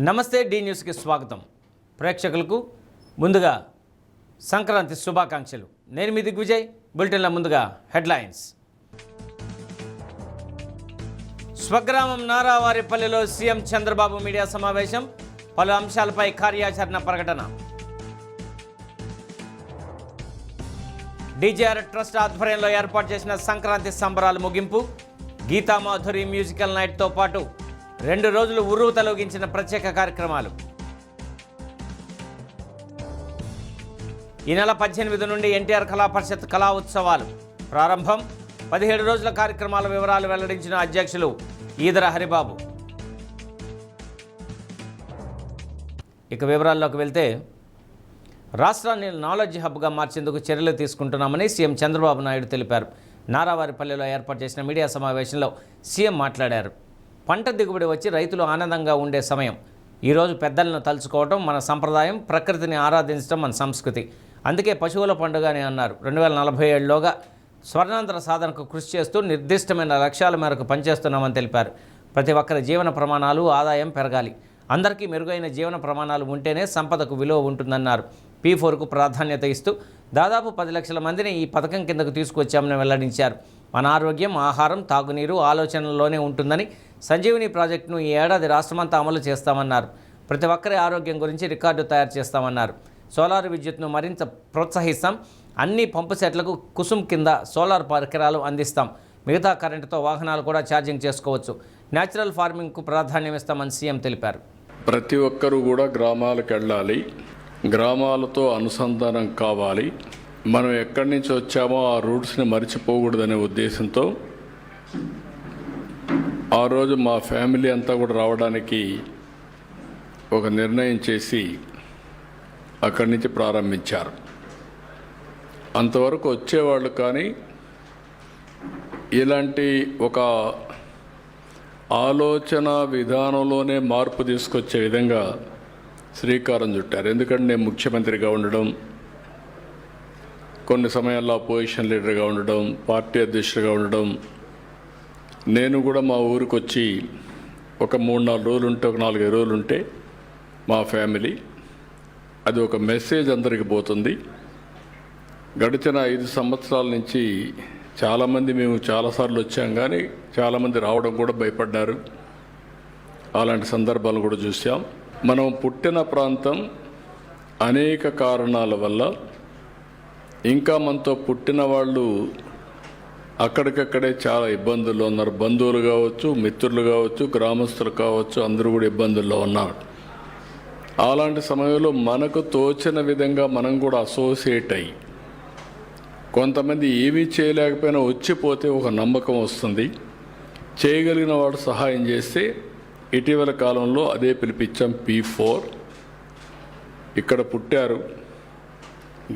నమస్తే డి న్యూస్కి స్వాగతం. ప్రేక్షకులకు ముందుగా సంక్రాంతి శుభాకాంక్షలు. నేను మీ దిగ్విజయ్. బులెటిన్ల ముందుగా హెడ్లైన్స్. స్వగ్రామం నారావారిపల్లిలో సీఎం చంద్రబాబు మీడియా సమావేశం. పలు అంశాలపై కార్యాచరణ ప్రకటన. డీజేఆర్ ట్రస్ట్ ఆధ్వర్యంలో ఏర్పాటు చేసిన సంక్రాంతి సంబరాలు ముగింపు. గీతామాధురి మ్యూజికల్ నైట్తో పాటు 2 రోజులు ఉరువు తొలగించిన ప్రత్యేక కార్యక్రమాలు. ఈ నెల 18 నుండి ఎన్టీఆర్ కళా పరిషత్ కళా ఉత్సవాలు ప్రారంభం. 17 రోజుల కార్యక్రమాల వివరాలు వెల్లడించిన అధ్యక్షులు ఈదర హరిబాబు. ఇక వివరాల్లోకి వెళ్తే, రాష్ట్రాన్ని నాలెడ్జ్ హబ్గా మార్చేందుకు చర్యలు తీసుకుంటున్నామని సీఎం చంద్రబాబు నాయుడు తెలిపారు. నారావారిపల్లిలో ఏర్పాటు చేసిన మీడియా సమావేశంలో సీఎం మాట్లాడారు. పంట దిగుబడి వచ్చి రైతులు ఆనందంగా ఉండే సమయం. ఈరోజు పెద్దలను తలుచుకోవడం మన సంప్రదాయం, ప్రకృతిని ఆరాధించడం మన సంస్కృతి. అందుకే పశువుల పండుగ అని అన్నారు. 2047లోగా స్వర్ణాంతర సాధనకు కృషి చేస్తూ నిర్దిష్టమైన లక్ష్యాల మేరకు పనిచేస్తున్నామని తెలిపారు. ప్రతి ఒక్కరి జీవన ప్రమాణాలు, ఆదాయం పెరగాలి. అందరికీ మెరుగైన జీవన ప్రమాణాలు ఉంటేనే సంపదకు విలువ ఉంటుందన్నారు. P4కు ప్రాధాన్యత ఇస్తూ దాదాపు 10 లక్షల మందిని ఈ పథకం కిందకు తీసుకొచ్చామని వెల్లడించారు. మన ఆరోగ్యం, ఆహారం, తాగునీరు ఆలోచనలోనే ఉంటుందని సంజీవని ప్రాజెక్టును ఈ ఏడాది రాష్ట్రమంతా అమలు చేస్తామన్నారు. ప్రతి ఒక్కరి ఆరోగ్యం గురించి రికార్డు తయారు చేస్తామన్నారు. సోలార్ విద్యుత్ను మరింత ప్రోత్సహిస్తాం. అన్ని పంపు సెట్లకు కుసుమ్ కింద సోలార్ పరికరాలు అందిస్తాం. మిగతా కరెంటుతో వాహనాలు కూడా ఛార్జింగ్ చేసుకోవచ్చు. న్యాచురల్ ఫార్మింగ్కు ప్రాధాన్యం ఇస్తామని సీఎం తెలిపారు. ప్రతి ఒక్కరూ కూడా గ్రామాలకు వెళ్ళాలి, గ్రామాలతో అనుసంధానం కావాలి. మనం ఎక్కడి నుంచి వచ్చామో ఆ రూట్స్ని మర్చిపోకూడదనే ఉద్దేశంతో ఆ రోజు మా ఫ్యామిలీ అంతా కూడా రావడానికి ఒక నిర్ణయం చేసి అక్కడి నుంచి ప్రారంభించారు. అంతవరకు వచ్చేవాళ్ళు, కానీ ఇలాంటి ఒక ఆలోచన విధానంలోనే మార్పు తీసుకొచ్చే విధంగా శ్రీకారం చుట్టారు. ఎందుకంటే నేను ముఖ్యమంత్రిగా ఉండడం, కొన్ని సమయాల్లో అపోజిషన్ లీడర్గా ఉండడం, పార్టీ అధ్యక్షుడిగా ఉండడం, నేను కూడా మా ఊరికి వచ్చి ఒక 3-4 రోజులు ఉంటే, ఒక 4-5 రోజులు ఉంటే మా ఫ్యామిలీ, అది ఒక మెసేజ్ అందరికి పోతుంది. గడిచిన 5 సంవత్సరాల నుంచి చాలామంది మేము చాలాసార్లు వచ్చాం, కానీ చాలామంది రావడం కూడా భయపడ్డారు. అలాంటి సందర్భాలు కూడా చూసాం. మనం పుట్టిన ప్రాంతం అనేక కారణాల వల్ల, ఇంకా మనతో పుట్టిన వాళ్ళు అక్కడికక్కడే చాలా ఇబ్బందుల్లో ఉన్నారు. బంధువులు కావచ్చు, మిత్రులు కావచ్చు, గ్రామస్తులు కావచ్చు, అందరూ కూడా ఇబ్బందుల్లో ఉన్నారు. అలాంటి సమయంలో మనకు తోచిన విధంగా మనం కూడా అసోసియేట్ అయ్యి, కొంతమంది ఏమీ చేయలేకపోయినా వచ్చిపోతే ఒక నమ్మకం వస్తుంది. చేయగలిగిన వాడు సహాయం చేస్తే, ఇటీవల కాలంలో అదే పిలిపించాం. P4 ఇక్కడ పుట్టారు,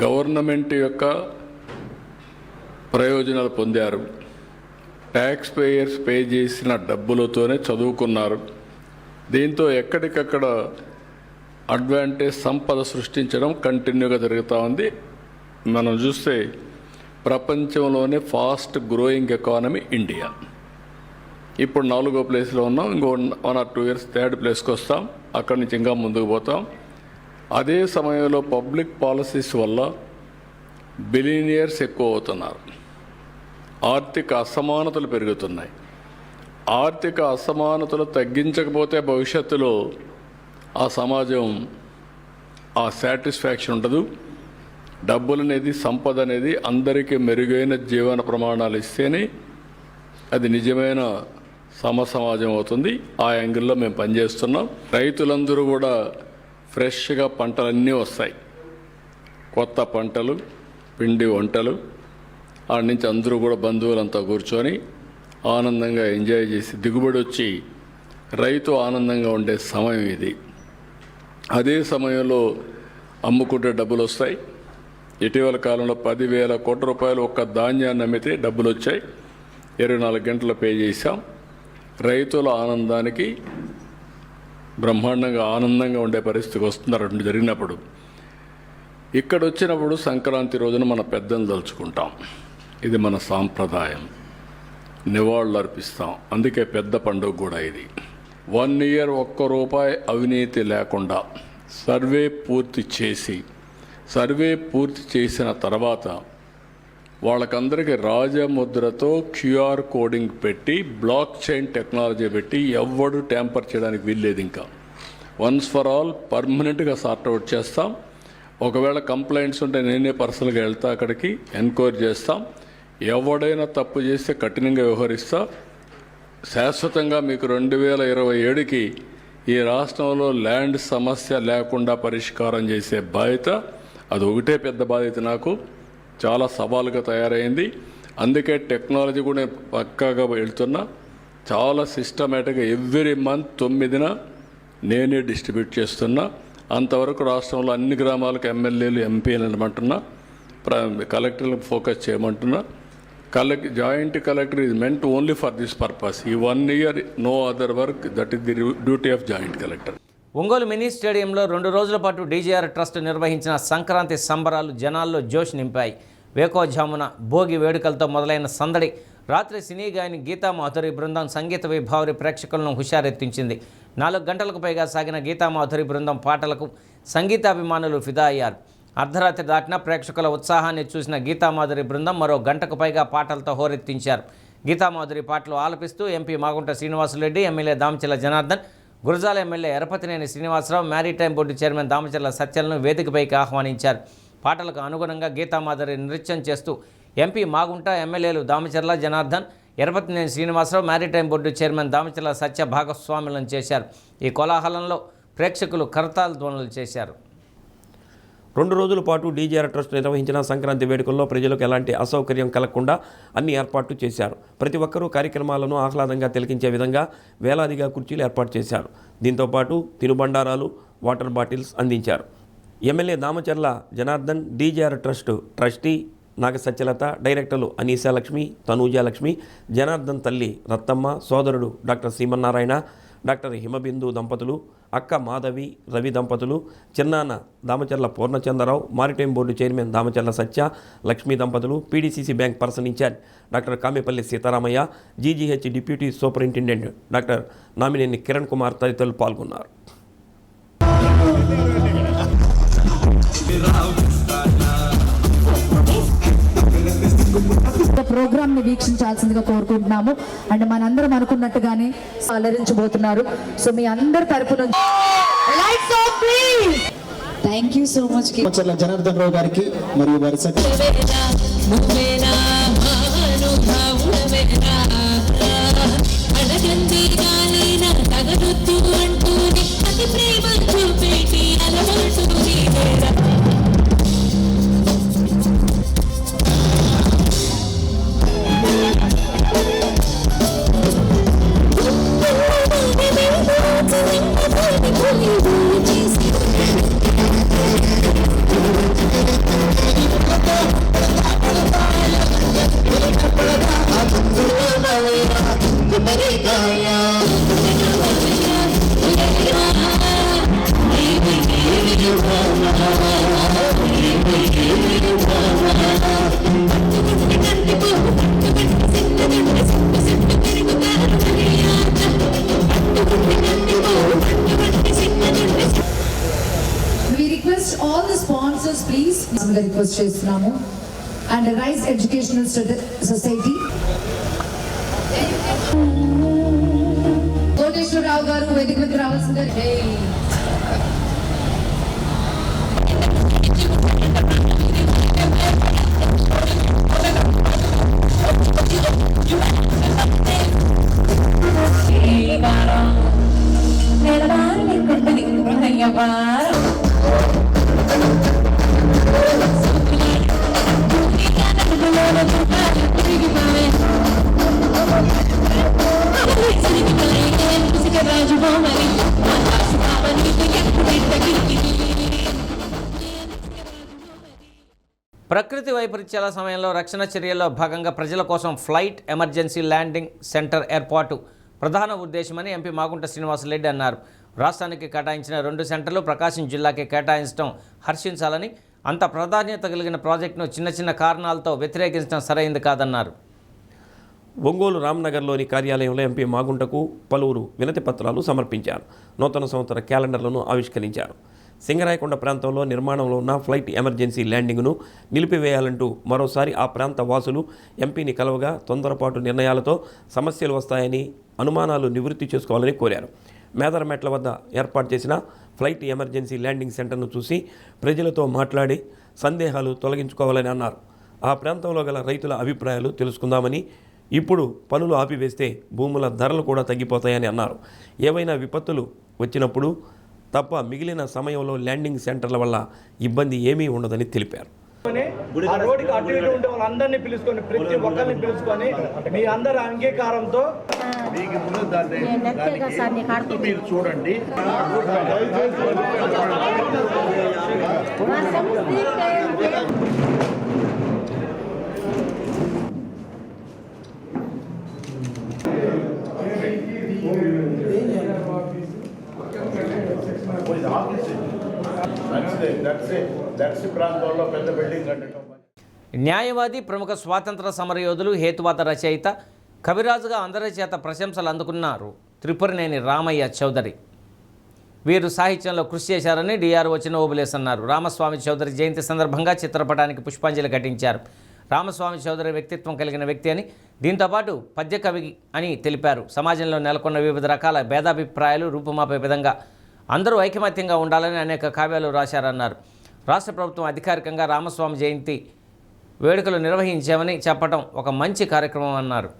గవర్నమెంట్ యొక్క ప్రయోజనాలు పొందారు, ట్యాక్స్ పేయర్స్ పే చేసిన డబ్బులతోనే చదువుకున్నారు. దీంతో ఎక్కడికక్కడ అడ్వాంటేజ్, సంపద సృష్టించడం కంటిన్యూగా జరుగుతూ ఉంది. మనం చూస్తే ప్రపంచంలోనే ఫాస్ట్ గ్రోయింగ్ ఎకానమీ ఇండియా. ఇప్పుడు 4వ ప్లేస్లో ఉన్నాం. ఇంకో 1 or 2 years 3rd ప్లేస్కి వస్తాం. అక్కడి నుంచి ఇంకా ముందుకు పోతాం. అదే సమయంలో పబ్లిక్ పాలసీస్ వల్ల బిలియనియర్స్ ఎక్కువ అవుతున్నారు. ఆర్థిక అసమానతలు పెరుగుతున్నాయి. ఆర్థిక అసమానతలు తగ్గించకపోతే భవిష్యత్తులో ఆ సమాజం ఆ సాటిస్ఫాక్షన్ ఉండదు. డబ్బులు అనేది, సంపద అనేది అందరికీ మెరుగైన జీవన ప్రమాణాలు ఇస్తేనే అది నిజమైన సమాజం అవుతుంది. ఆ యాంగిల్లో మేము పనిచేస్తున్నాం. రైతులందరూ కూడా ఫ్రెష్గా పంటలన్నీ వస్తాయి, కొత్త పంటలు, పిండి వంటలు. ఆడ నుంచి అందరూ కూడా బంధువులంతా కూర్చొని ఆనందంగా ఎంజాయ్ చేసి దిగుబడి వచ్చి రైతు ఆనందంగా ఉండే సమయం ఇది. అదే సమయంలో అమ్ముకుంటే డబ్బులు వస్తాయి. ఇటీవల కాలంలో 10,000 కోట్ల రూపాయలు ఒక్క ధాన్యాన్ని అమ్మితే డబ్బులు వచ్చాయి. 24 గంటలు పే చేశాం. రైతుల ఆనందానికి బ్రహ్మాండంగా ఆనందంగా ఉండే పరిస్థితికి వస్తున్నారు. అటు జరిగినప్పుడు, ఇక్కడ వచ్చినప్పుడు సంక్రాంతి రోజున మన పెద్దలను తలుచుకుంటాం. ఇది మన సాంప్రదాయం. నివాళులు అర్పిస్తాం. అందుకే పెద్ద పండుగ కూడా ఇది. 1 ఇయర్ ఒక్క రూపాయి అవినీతి లేకుండా సర్వే పూర్తి చేసిన తర్వాత వాళ్ళకందరికీ రాజముద్రతో క్యూఆర్ కోడింగ్ పెట్టి బ్లాక్ చైన్ టెక్నాలజీ పెట్టి ఎవ్వడు ట్యాంపర్ చేయడానికి వీల్లేదు. ఇంకా వన్స్ ఫర్ ఆల్ పర్మనెంట్గా సార్ట్అవుట్ చేస్తాం. ఒకవేళ కంప్లైంట్స్ ఉంటే నేనే పర్సనల్గా వెళ్తా, అక్కడికి ఎంక్వైరీ చేస్తాం. ఎవడైనా తప్పు చేస్తే కఠినంగా వ్యవహరిస్తా. శాశ్వతంగా మీకు 2027కి ఈ రాష్ట్రంలో ల్యాండ్ సమస్య లేకుండా పరిష్కారం చేసే బాధ్యత, అది ఒకటే పెద్ద బాధ్యత నాకు. చాలా సవాలుగా తయారైంది. అందుకే టెక్నాలజీ కూడా నేను పక్కాగా వెళ్తున్నా. చాలా సిస్టమేటిక్గా ఎవ్రీ మంత్ 9న నేనే డిస్ట్రిబ్యూట్ చేస్తున్నా. అంతవరకు రాష్ట్రంలో అన్ని గ్రామాలకు ఎమ్మెల్యేలు ఎంపీలు అనమంటున్నా, కలెక్టర్లకు ఫోకస్ చేయమంటున్నా. Joint collector is meant only for this purpose. ఈ 1 year no other work, that is the duty of joint collector. Ongole mini స్టేడియంలో 2 రోజుల పాటు డీజీఆర్ ట్రస్ట్ నిర్వహించిన సంక్రాంతి సంబరాలు జనాల్లో జోష్ నింపాయి. వేకోజామున భోగి వేడుకలతో మొదలైన సందడి రాత్రి సినీ గాయని గీతా మాధురి బృందం సంగీత విభావరి ప్రేక్షకులను హుషారెత్తించింది. 4 గంటలకు పైగా సాగిన గీతా మాధురి బృందం పాటలకు సంగీతాభిమానులు ఫిదా అయ్యారు. అర్ధరాత్రి దాటిన ప్రేక్షకుల ఉత్సాహాన్ని చూసిన గీతామాధురి బృందం మరో గంటకు పైగా పాటలతో హోరెత్తించారు. గీతామాధురి పాటలు ఆలపిస్తూ MP Magunta Srinivasulureddy, MLA Damacharla Janardhan, Gurajala MLA Yarapathineni Srinivasarao, maritime board chairman Damacharla సత్యలను వేదికపైకి ఆహ్వానించారు. పాటలకు అనుగుణంగా గీతామాధురి నృత్యం చేస్తూ ఎంపీ మాగుంట, ఎమ్మెల్యేలు Damacharla Janardhan, Yarapathineni Srinivasarao, maritime board chairman Damacharla Satya భాగస్వాములను చేశారు. ఈ కోలాహలంలో ప్రేక్షకులు కరతాళ ధ్వనులు చేశారు. 2 రోజుల పాటు డీజీఆర్ ట్రస్ట్ నిర్వహించిన సంక్రాంతి వేడుకల్లో ప్రజలకు ఎలాంటి అసౌకర్యం కలగకుండా అన్ని ఏర్పాట్లు చేశారు. ప్రతి ఒక్కరూ కార్యక్రమాలను ఆహ్లాదంగా తిలకించే విధంగా వేలాదిగా కుర్చీలు ఏర్పాటు చేశారు. దీంతోపాటు తినుబండారాలు, వాటర్ బాటిల్స్ అందించారు. MLA Damacharla Janardhan, DGR trust trustee Naga Satyalatha, డైరెక్టర్లు అనీసాలక్ష్మి, తనూజాలక్ష్మి, జనార్దన్ తల్లి రత్తమ్మ, సోదరుడు డాక్టర్ శ్రీమన్నారాయణ, డాక్టర్ హిమబిందు దంపతులు, అక్క మాధవి, రవి దంపతులు, చిన్నాన్న Damacharla Purnachandrarao, maritime board chairman Damacharla Satya, Lakshmi దంపతులు, PDCC bank person in charge doctor Kamepalli Sitaramaiah, GGH deputy superintendent doctor Namineni Kiran Kumar తదితరులు పాల్గొన్నారు. ప్రోగ్రామ్ ని వీక్షించాల్సిందిగా కోరుకుంటున్నాము. అండ్ మనందరం అనుకున్నట్టుగానే అలరించబోతున్నారు. సో మీ అందరి తరపు నుంచి thank you so much Janardhan Rao గారికి మరియు వారి రిక్వెస్ట్ చేస్తున్నాము. And Rise educational society Koteswararao గారు వేదిక మీద రావాల్సిందే. ప్రకృతి వైపరీత్యాల సమయంలో రక్షణ చర్యల్లో భాగంగా ప్రజల కోసం ఫ్లైట్ ఎమర్జెన్సీ ల్యాండింగ్ సెంటర్ ఏర్పాటు ప్రధాన ఉద్దేశమని ఎంపీ మాగుంట శ్రీనివాసులరెడ్డి అన్నారు. రాష్ట్రానికి కేటాయించిన 2 సెంటర్లు ప్రకాశం జిల్లాకి కేటాయించడం హర్షించాలని, అంత ప్రాధాన్యత కలిగిన ప్రాజెక్టును చిన్న చిన్న కారణాలతో వ్యతిరేకించడం సరైంది కాదన్నారు. ఒంగోలు రామ్నగర్లోని కార్యాలయంలో ఎంపీ మాగుంటకు పలువురు వినతి పత్రాలు సమర్పించారు. నూతన సంవత్సర క్యాలెండర్లను ఆవిష్కరించారు. సింగరాయకొండ ప్రాంతంలో నిర్మాణంలో ఉన్న ఫ్లైట్ ఎమర్జెన్సీ ల్యాండింగ్ను నిలిపివేయాలంటూ మరోసారి ఆ ప్రాంత వాసులు ఎంపీని కలవగా తొందరపాటు నిర్ణయాలతో సమస్యలు వస్తాయని, అనుమానాలు నివృత్తి చేసుకోవాలని కోరారు. మేదరమెట్ల వద్ద ఏర్పాటు చేసిన ఫ్లైట్ ఎమర్జెన్సీ ల్యాండింగ్ సెంటర్ను చూసి ప్రజలతో మాట్లాడి సందేహాలు తొలగించుకోవాలని అన్నారు. ఆ ప్రాంతంలో గల రైతుల అభిప్రాయాలు తెలుసుకుందామని, ఇప్పుడు పనులు ఆపివేస్తే భూముల ధరలు కూడా తగ్గిపోతాయని అన్నారు. ఏవైనా విపత్తులు వచ్చినప్పుడు తప్ప మిగిలిన సమయంలో ల్యాండింగ్ సెంటర్ల వల్ల ఇబ్బంది ఏమీ ఉండదని తెలిపారు. ఆ రోడ్డుకి అటు ఇటు ఉండే వాళ్ళందరినీ పిలుచుకొని, ప్రతి ఒక్కరిని పిలుచుకొని మీ అందరి అంగీకారంతో మీరు చూడండి. ప్రాంతంలో పెద్ద బిల్డింగ్ కట్టడం. న్యాయవాది, ప్రముఖ స్వాతంత్ర సమరయోధులు, హేతువాద రచయిత, కవిరాజుగా అందరి చేత ప్రశంసలు అందుకున్నారు త్రిపురనేని రామయ్య చౌదరి. వీరు సాహిత్యంలో కృషి చేశారని డిఆర్ఓ చిన్న ఓబులేస్ అన్నారు. రామస్వామి చౌదరి జయంతి సందర్భంగా చిత్రపటానికి పుష్పాంజలి ఘటించారు. రామస్వామి చౌదరి వ్యక్తిత్వం కలిగిన వ్యక్తి అని, దీంతోపాటు పద్యకవి అని తెలిపారు. సమాజంలో నెలకొన్న వివిధ రకాల భేదాభిప్రాయాలు రూపుమాపే విధంగా అందరూ ఐకమత్యంగా ఉండాలని అనేక కావ్యాలు రాశారన్నారు. రాష్ట్ర ప్రభుత్వం అధికారికంగా రామస్వామి జయంతి వేడుకలు నిర్వహించామని చెప్పడం ఒక మంచి కార్యక్రమం అన్నారు.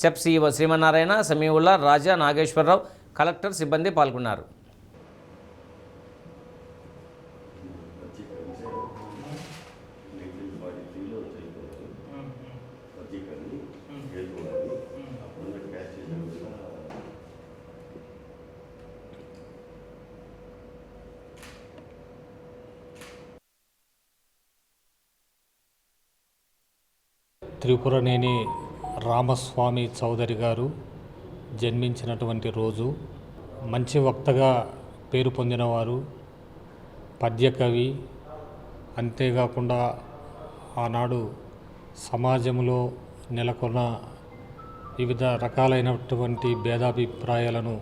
సెప్ సిఇఓ శ్రీమన్నారాయణ, సమీవుల్లా, రాజా, నాగేశ్వరరావు, కలెక్టర్, సిబ్బంది పాల్గొన్నారు. త్రిపురనేని రామస్వామి చౌదరి గారు జన్మించినటువంటి రోజు. మంచి వక్తగా పేరు పొందినవారు, పద్యకవి, అంతేకాకుండా ఆనాడు సమాజంలో నెలకొన్న వివిధ రకాలైనటువంటి భేదాభిప్రాయాలను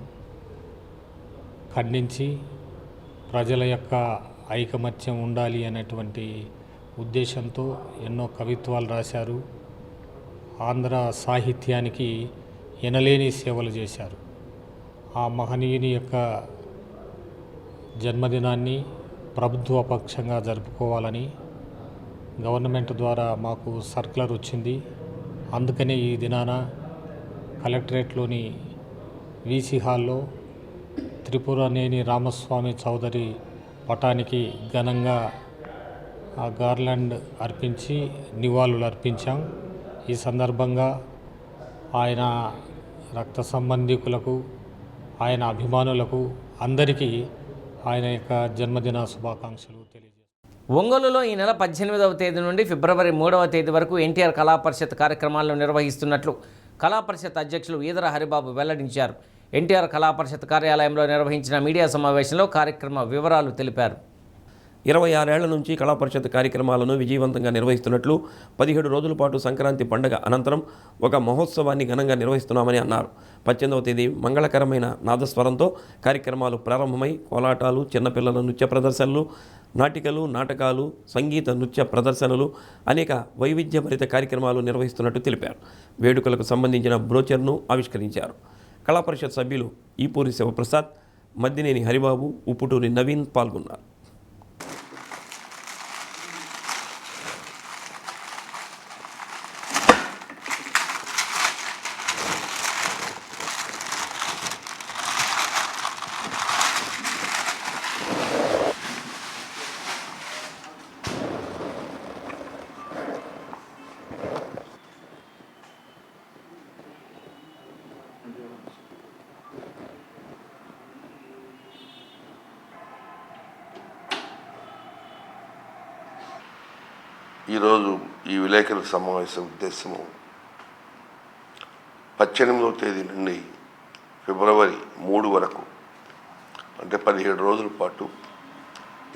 ఖండించి ప్రజల యొక్క ఐకమత్యం ఉండాలి అనేటువంటి ఉద్దేశంతో ఎన్నో కవిత్వాలు రాశారు. ఆంధ్ర సాహిత్యానికి ఎనలేని సేవలు చేశారు. ఆ మహనీయుని యొక్క జన్మదినాన్ని ప్రభుత్వ పక్షంగా జరుపుకోవాలని గవర్నమెంట్ ద్వారా మాకు సర్క్యులర్ వచ్చింది. అందుకనే ఈ దినాన కలెక్టరేట్లోని వీసీ హాల్లో త్రిపురనేని రామస్వామి చౌదరి పటానికి ఘనంగా ఆ గార్లాండ్ అర్పించి నివాళులు అర్పించాం. ఈ సందర్భంగా ఆయన రక్త సంబంధికులకు, ఆయన అభిమానులకు అందరికీ ఆయన యొక్క జన్మదిన శుభాకాంక్షలు తెలియజేస్తాం. ఒంగోలులో ఈ నెల 18వ తేదీ నుండి ఫిబ్రవరి 3వ తేదీ వరకు ఎన్టీఆర్ కళా పరిషత్ కార్యక్రమాలను నిర్వహిస్తున్నట్లు కళా పరిషత్ అధ్యక్షులు ఈదర హరిబాబు వెల్లడించారు. ఎన్టీఆర్ కళా పరిషత్ కార్యాలయంలో నిర్వహించిన మీడియా సమావేశంలో కార్యక్రమ వివరాలు తెలిపారు. 26 ఏళ్ల నుంచి కళా పరిషత్ కార్యక్రమాలను విజయవంతంగా నిర్వహిస్తున్నట్లు, 17 రోజుల పాటు సంక్రాంతి పండుగ అనంతరం ఒక మహోత్సవాన్ని ఘనంగా నిర్వహిస్తున్నామని అన్నారు. 18వ తేదీ మంగళకరమైన నాదస్వరంతో కార్యక్రమాలు ప్రారంభమై కోలాటాలు, చిన్నపిల్లల నృత్య ప్రదర్శనలు, నాటికలు, నాటకాలు, సంగీత నృత్య ప్రదర్శనలు, అనేక వైవిధ్యభరిత కార్యక్రమాలు నిర్వహిస్తున్నట్టు తెలిపారు. వేడుకలకు సంబంధించిన బ్రోచర్ను ఆవిష్కరించారు. కళా పరిషత్ సభ్యులు ఈపూరి శివప్రసాద్, మద్దినేని హరిబాబు, ఉప్పుటూరి నవీన్ పాల్గొన్నారు. ఈరోజు ఈ విలేకరుల సమావేశం ఉద్దేశము 18వ తేదీ నుండి ఫిబ్రవరి 3 వరకు అంటే 17 రోజుల పాటు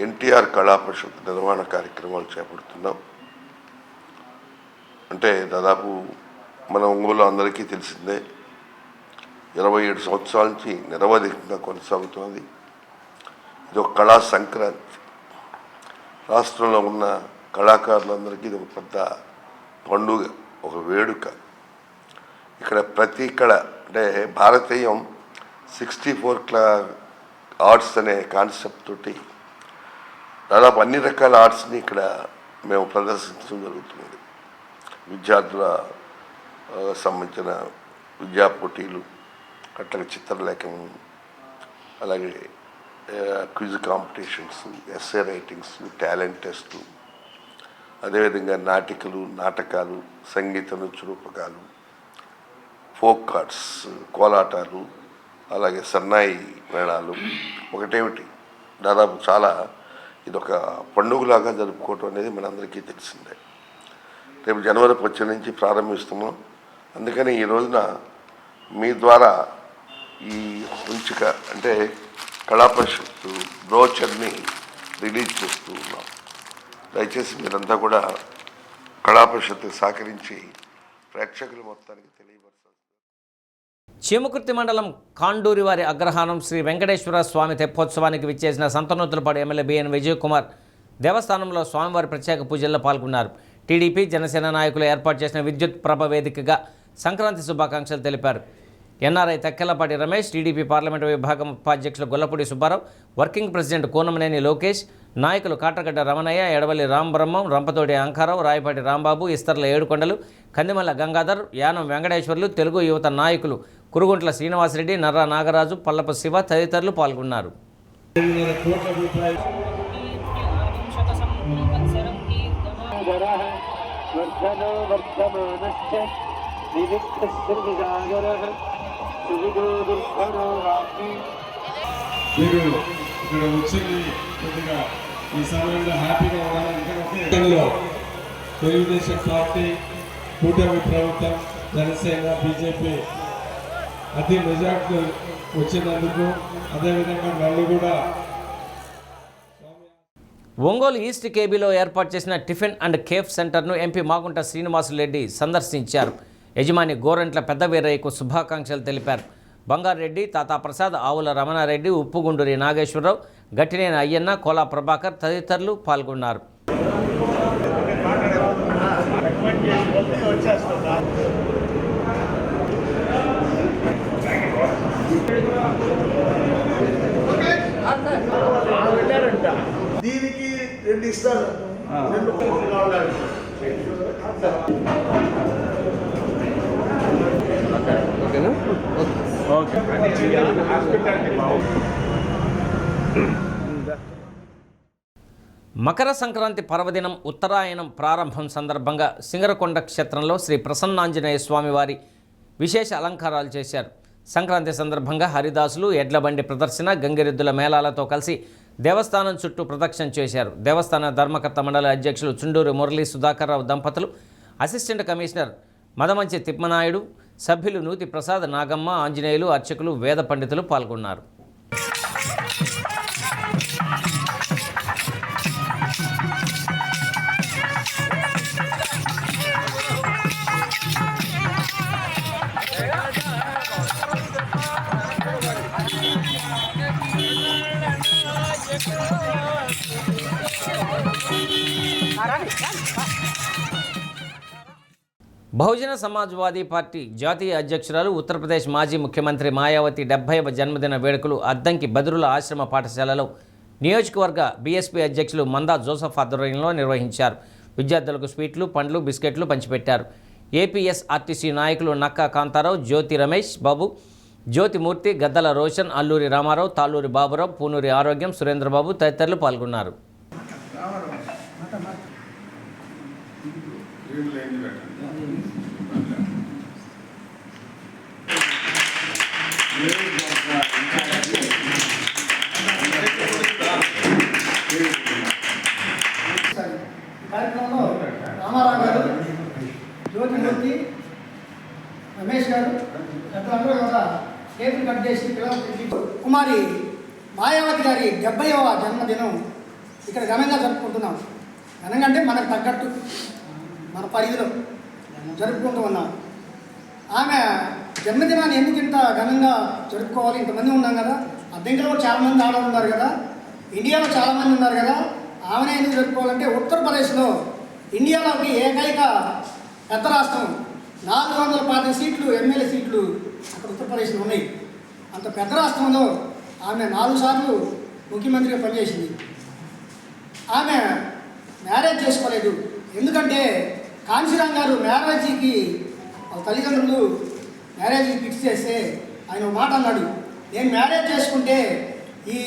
ఎన్టీఆర్ కళా పరిషత్ నిర్వహణ కార్యక్రమాలు చేపడుతున్నాం. అంటే దాదాపు మన ఒంగోలు అందరికీ తెలిసిందే 27 సంవత్సరాల నుంచి నిరవధికంగా కొనసాగుతున్నది. ఇది ఒక కళా సంక్రాంతి. రాష్ట్రంలో ఉన్న కళాకారులందరికీ ఇది ఒక పెద్ద పండుగ, ఒక వేడుక. ఇక్కడ ప్రతి కళ అంటే భారతీయం 64 ఆర్ట్స్ అనే కాన్సెప్ట్ తోటి దాదాపు అన్ని రకాల ఆర్ట్స్ని ఇక్కడ మేము ప్రదర్శించడం జరుగుతుంది. విద్యార్థుల సంబంధించిన విద్యా పోటీలు, అట్లాగే చిత్రలేఖనం, అలాగే quiz competitions, essay writings, talent test, అదేవిధంగా నాటకాలు, సంగీత నృత్య రూపకాలు, ఫోక్ ఆర్ట్స్, కోలాటాలు, అలాగే సన్నాయి మేళాలు. ఒకటేమిటి దాదాపు చాలా ఇదొక పండుగలాగా జరుపుకోవటం అనేది మనందరికీ తెలిసిందే. రేపు జనవరి 1 నుంచి ప్రారంభిస్తున్నాం. అందుకని ఈ రోజున మీ ద్వారా ఈ ఉంచిక అంటే కళా పరిషత్తు బ్రోచర్ని రిలీజ్ చేస్తూ ఉన్నాం. దయచేసి మీరంతా కూడా కళా పరిషత్తుకు సహకరించి ప్రేక్షకులు మొత్తానికి తెలియపరచాలి. చీమకుర్తి మండలం కాండూరి వారి అగ్రహారం శ్రీ వెంకటేశ్వర స్వామి తెప్పోత్సవానికి విచ్చేసిన సంతనూతులపాడు ఎమ్మెల్యే బిఎన్ విజయ్ కుమార్ దేవస్థానంలో స్వామివారి ప్రత్యేక పూజల్లో పాల్గొన్నారు. టీడీపీ జనసేన నాయకులు ఏర్పాటు చేసిన విద్యుత్ ప్రభ వేదికగా సంక్రాంతి శుభాకాంక్షలు తెలిపారు. ఎన్ఆర్ఐ తక్కెలపాటి రమేష్, టీడీపీ పార్లమెంటు విభాగం ఉపాధ్యక్షులు గొల్లపూడి సుబ్బారావు, వర్కింగ్ ప్రెసిడెంట్ కోనమనేని లోకేష్, నాయకులు కాట్రగడ్డ రమణయ్య, ఎడవల్లి రాంబ్రహ్మం, రంపతోటి అంకారావు, రాయపాటి రాంబాబు, ఇస్తర్ల ఏడుకొండలు, కందిమల్ల గంగాధర్, యానం వెంకటేశ్వర్లు, తెలుగు యువత నాయకులు కురుగుంట్ల శ్రీనివాసరెడ్డి, నర్రా నాగరాజు, పల్లపు శివ తదితరులు పాల్గొన్నారు. మీరు ఇక్కడ వచ్చింది కొద్దిగా ఈ సమయంలో హ్యాపీగా ఉండాలి. తెలుగుదేశం పార్టీ, కూటమి ప్రభుత్వం, జనసేన, బీజేపీ అతి మెజార్టీ వచ్చినందుకు, అదేవిధంగా నన్ను కూడా ఒంగోలు ఈస్ట్ కేబీలో ఏర్పాటు చేసిన టిఫిన్ అండ్ కేఫ్ సెంటర్ను ఎంపీ మాగుంట శ్రీనివాసులరెడ్డి సందర్శించారు. యజమాని గోరంట్ల పెద్ద వీరయ్యకు శుభాకాంక్షలు తెలిపారు. బంగారెడ్డి, తాతాప్రసాద్, ఆవుల రమణారెడ్డి, ఉప్పుగుండూరి నాగేశ్వరరావు, గట్టినేని అయ్యన్న, కోలా ప్రభాకర్ తదితరులు పాల్గొన్నారు. దీనికి 2 ఇస్తారు. మకర సంక్రాంతి పర్వదినం ఉత్తరాయణం ప్రారంభం సందర్భంగా సింగరకొండ క్షేత్రంలో శ్రీ ప్రసన్నాంజనేయ స్వామివారి విశేష అలంకారాలు చేశారు. సంక్రాంతి సందర్భంగా హరిదాసులు, ఎడ్లబండి ప్రదర్శన, గంగిరెద్దుల మేళాలతో కలిసి దేవస్థానం చుట్టూ ప్రదక్షిణ చేశారు. దేవస్థాన ధర్మకర్త మండలి అధ్యక్షులు చుండూరు మురళీ సుధాకర్రావు దంపతులు, అసిస్టెంట్ కమిషనర్ మదమంచి తిమ్మనాయుడు, సభ్యులు నూతి ప్రసాద్, నాగమ్మ, ఆంజనేయులు, అర్చకులు, వేద పండితులు పాల్గొన్నారు. బహుజన సమాజ్వాదీ పార్టీ జాతీయ అధ్యక్షురాలు, ఉత్తరప్రదేశ్ మాజీ ముఖ్యమంత్రి మాయావతి 70వ జన్మదిన వేడుకలు అద్దంకి బదురుల ఆశ్రమ పాఠశాలలో నియోజకవర్గ బీఎస్పీ అధ్యక్షులు మందా జోసఫ్ ఆధ్వర్యంలో నిర్వహించారు. విద్యార్థులకు స్వీట్లు, పండ్లు, బిస్కెట్లు పంచిపెట్టారు. ఏపీఎస్ఆర్టీసీ నాయకులు నక్కా కాంతారావు, జ్యోతి రమేష్ బాబు, జ్యోతిమూర్తి, గద్దల రోషన్, అల్లూరి రామారావు, తాళ్ళూరి బాబురావు, పూనూరి ఆరోగ్యం, సురేంద్రబాబు తదితరులు పాల్గొన్నారు. కార్యక్రమంలో రామారావు గారు, జ్యోతిమూర్తి, రమేష్ గారు అందరూ కూడా కేకులు కట్ చేసి పిల్లలు కుమారి మాయావతి గారి 70వ జన్మదినం ఇక్కడ ఘనంగా జరుపుకుంటున్నాం. ఘనంగా అంటే మనకు తగ్గట్టు మన పరిధిలో జరుపుకుంటూ ఉన్నాం. ఆమె జన్మదినాన్ని ఎందుకు ఇంత ఘనంగా జరుపుకోవాలి? ఇంతమంది ఉన్నాం కదా, అద్దెంకలో కూడా చాలామంది ఆడవాళ్ళు ఉన్నారు కదా, ఇండియాలో చాలామంది ఉన్నారు కదా, ఆమెనే ఎందుకు జరుపుకోవాలంటే ఉత్తరప్రదేశ్లో ఇండియాలోకి ఏకైక పెద్ద రాష్ట్రం 440 సీట్లు ఎమ్మెల్యే సీట్లు అక్కడ ఉత్తరప్రదేశ్లో ఉన్నాయి. అంత పెద్ద రాష్ట్రంలో ఆమె 4 సార్లు ముఖ్యమంత్రిగా పనిచేసింది. ఆమె మ్యారేజ్ చేసుకోలేదు. ఎందుకంటే కాంశీరామ్ గారు మ్యారేజీకి వాళ్ళ తల్లిదండ్రులు మ్యారేజీకి ఫిక్స్ చేస్తే ఆయన ఒక మాట అన్నాడు, నేను మ్యారేజ్ చేసుకుంటే ఈ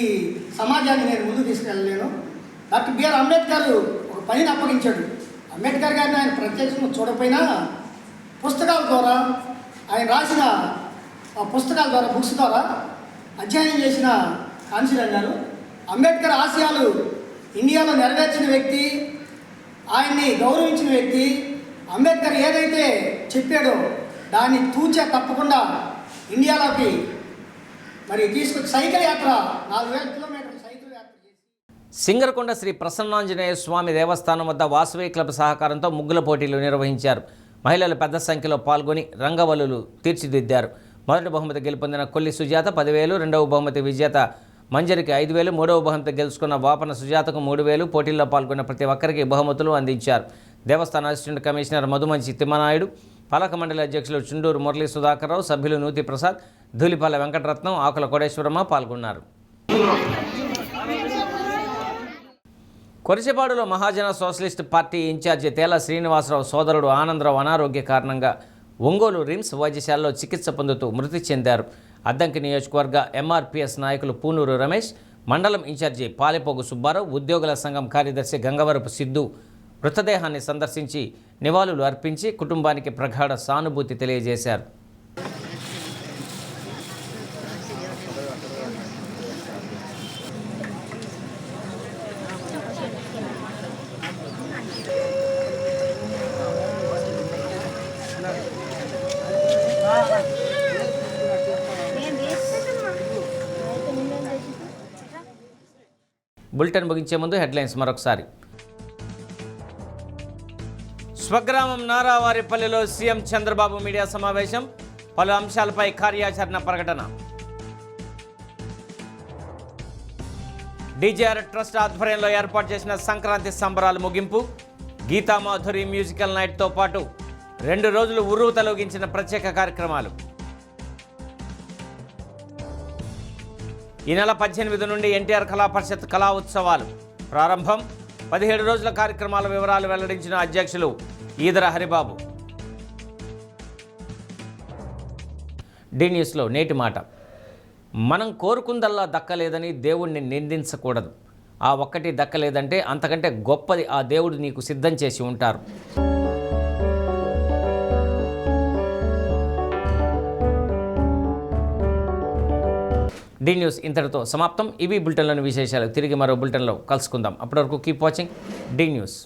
సమాజాన్ని నేను ముందుకు తీసుకెళ్ళలేను. డాక్టర్ బిఆర్ అంబేద్కర్ ఒక పనిని అప్పగించాడు. అంబేద్కర్ గారిని ఆయన ప్రత్యక్షంగా చూడకపోయినా పుస్తకాల ద్వారా, ఆయన రాసిన పుస్తకాల ద్వారా, బుక్స్ ద్వారా అధ్యయనం చేసిన కాంశీరామ్ గారు అంబేద్కర్ ఆశయాలు ఇండియాలో నెరవేర్చిన వ్యక్తి, ఆయన్ని గౌరవించిన వ్యక్తి. అంబేద్కర్ ఏదైతే చెప్పాడో దాన్ని తూచా తప్పకుండా ఇండియాలోకి మరి తీసుకొచ్చి సైకిల్ యాత్ర 4000 కిలోమీటర్ల సైకిల్ యాత్ర చేసి సింగరకొండ శ్రీ ప్రసన్నాంజనేయ స్వామి దేవస్థానం వద్ద వాసవి క్లబ్ సహకారంతో ముగ్గుల పోటీలు నిర్వహించారు. మహిళలు పెద్ద సంఖ్యలో పాల్గొని రంగవల్లులు తీర్చిదిద్దారు. మొదటి బహుమతి గెలుపొందిన కొల్లి సుజాత 10,000, రెండవ బహుమతి విజేత మంజరికి 5,000, మూడవ బహుమతి గెలుచుకున్న వాపన సుజాతకు 3,000. పోటీల్లో పాల్గొన్న ప్రతి ఒక్కరికి బహుమతులు అందించారు. దేవస్థాన అసిస్టెంట్ కమిషనర్ మధుమంచి తిమ్మనాయుడు, పాలక మండలి అధ్యక్షులు చుండూరు మురళీ సుధాకర్రావు, సభ్యులు నూతి ప్రసాద్, ధూళిపాల వెంకటరత్నం, ఆకుల కోటేశ్వరమ్మ పాల్గొన్నారు. కొరిచెపాడులో మహాజన సోషలిస్ట్ పార్టీ ఇన్ఛార్జి తేల శ్రీనివాసరావు సోదరుడు ఆనందరావు అనారోగ్య కారణంగా ఒంగోలు రిమ్స్ వైద్యశాలలో చికిత్స పొందుతూ మృతి చెందారు. అద్దంకి నియోజకవర్గ ఎంఆర్పీఎస్ నాయకులు పూనూరు రమేష్, మండలం ఇన్ఛార్జి పాలెపోగు సుబ్బారావు, ఉద్యోగుల సంఘం కార్యదర్శి గంగవరపు సిద్ధు మృతదేహాన్ని సందర్శించి నివాళులు అర్పించి కుటుంబానికి ప్రగాఢ సానుభూతి తెలియజేశారు. బులెటిన్ ముగించే ముందు హెడ్లైన్స్ మరొకసారి. స్వగ్రామం నారావారిపల్లిలో సీఎం చంద్రబాబు మీడియా సమావేశం, పలు అంశాలపై కార్యాచరణ ప్రకటన. డీజేఆర్ ట్రస్ట్ ఆధ్వర్యంలో ఏర్పాటు చేసిన సంక్రాంతి సంబరాలు ముగింపు. గీతామాధురి మ్యూజికల్ నైట్తో పాటు 2 రోజులు ఉర్రూ తొలగించిన ప్రత్యేక కార్యక్రమాలు. ఈ నెల 18 నుండి ఎన్టీఆర్ కళా పరిషత్ కళా ఉత్సవాలు ప్రారంభం. 17 రోజుల కార్యక్రమాల వివరాలు వెల్లడించిన అధ్యక్షులు ఈదర హరిబాబు. డి న్యూస్లో నేటి మాట. మనం కోరుకుందల్లా దక్కలేదని దేవుణ్ణి నిందించకూడదు. ఆ ఒక్కటి దక్కలేదంటే అంతకంటే గొప్పది ఆ దేవుడు నీకు సిద్ధం చేసి ఉంటారు. డి న్యూస్ ఇంతటితో సమాప్తం. ఇవి బులెటిన్లోని విశేషాలు. తిరిగి మరో బులెటిన్లో కలుసుకుందాం. అప్పటి వరకు కీప్ వాచింగ్ డి న్యూస్.